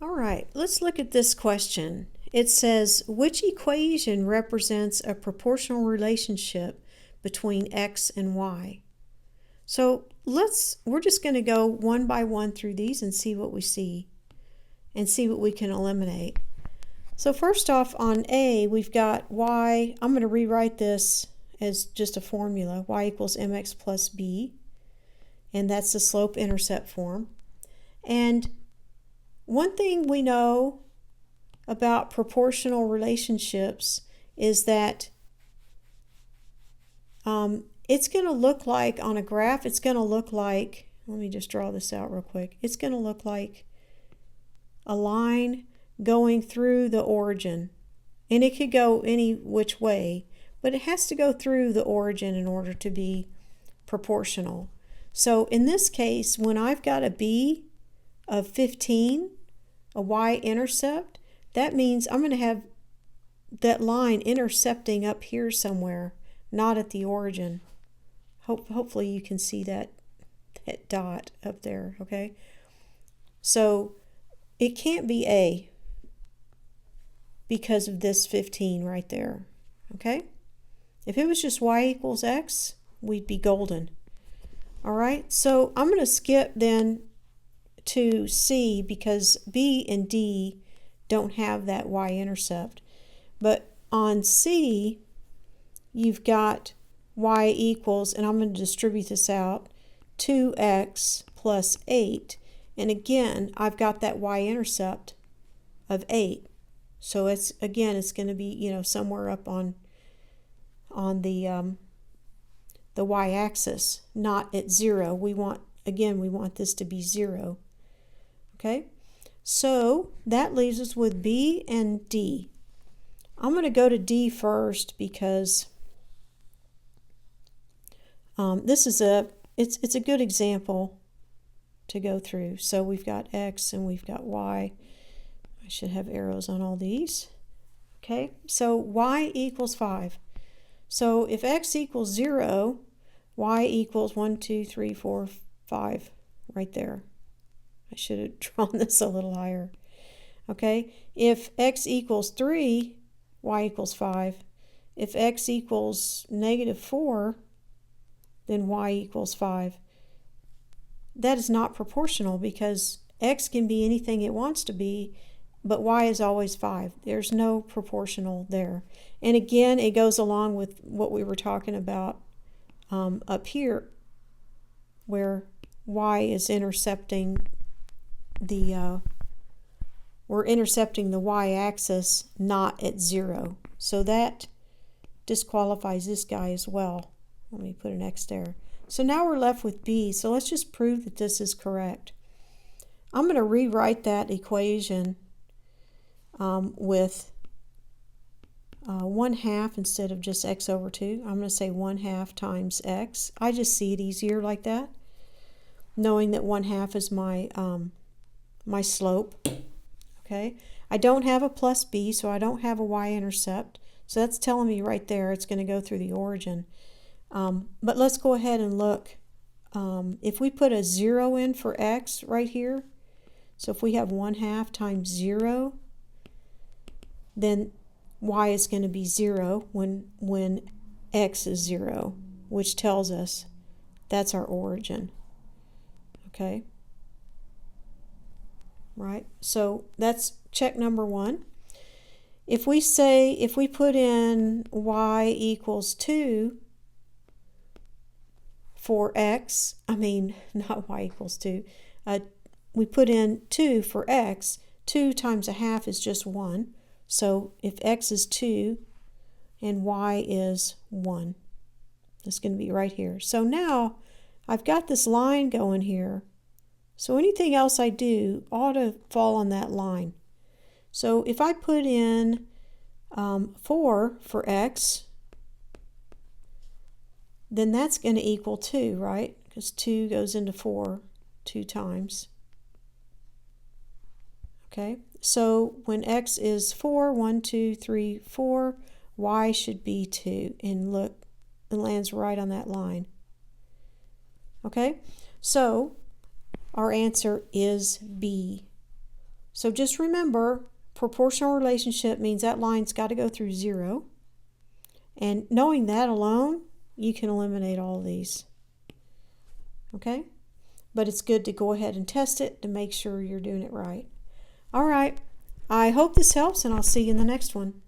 All right, let's look at this question. It says, which equation represents a proportional relationship between x and y? So we're just going to go one by one through these and see what we see and see what we can eliminate. So first off, on A, we've got y. I'm going to rewrite this as just a formula. Y equals mx plus b. And that's the slope-intercept form. And one thing we know about proportional relationships is that it's going to look like, on a graph, it's going to look like, let me just draw this out real quick. It's going to look like a line going through the origin. And it could go any which way, but it has to go through the origin in order to be proportional. So in this case, when I've got a b of 15, a y-intercept, that means I'm going to have that line intercepting up here somewhere, not at the origin. Hopefully you can see that dot up there, okay? So it can't be A because of this 15 right there, okay? If it was just y equals x, we'd be golden. All right, so I'm going to skip then to C because B and D don't have that y-intercept. But on C, you've got y equals, and I'm going to distribute this out, 2x plus 8. And again, I've got that y-intercept of 8. So it's going to be, somewhere up on the y-axis, not at 0. We want this to be 0. Okay? So that leaves us with B and D. I'm going to go to D first because this is it's a good example to go through. So we've got X and we've got Y. I should have arrows on all these. Okay, so Y equals 5. So if X equals 0, Y equals 1, 2, 3, 4, 5 right there. I should have drawn this a little higher. Okay, if X equals 3, Y equals 5. If X equals -4, then Y equals 5. That is not proportional because X can be anything it wants to be, but Y is always 5. There's no proportional there. And again, it goes along with what we were talking about up here, where Y is intercepting we're intercepting the y-axis not at 0. So that disqualifies this guy as well. Let me put an X there. So now we're left with B. So let's just prove that this is correct. I'm going to rewrite that equation with 1/2 instead of just x over 2. I'm going to say 1/2 times x. I just see it easier like that, knowing that 1/2 is my my slope. Okay, I don't have a plus b, so I don't have a y-intercept. So that's telling me right there it's going to go through the origin. But let's go ahead and look. If we put a 0 in for x right here, so if we have 1/2 times 0, then y is going to be 0 when x is 0, which tells us that's our origin. Okay? Right? So that's check number 1. If we put in y equals 2 for x, not y equals 2, we put in 2 for x, 2 times 1/2 is just 1. So if x is 2 and y is 1, that's going to be right here. So now I've got this line going here. So anything else I do ought to fall on that line. So if I put in 4 for x, then that's going to equal 2, right? Because 2 goes into 4 2 times. Okay, so when x is 4, 1, 2, 3, 4, y should be 2. And look, it lands right on that line. Okay, so our answer is B. So just remember, proportional relationship means that line's got to go through 0. And knowing that alone, you can eliminate all of these. Okay? But it's good to go ahead and test it to make sure you're doing it right. All right. I hope this helps, and I'll see you in the next one.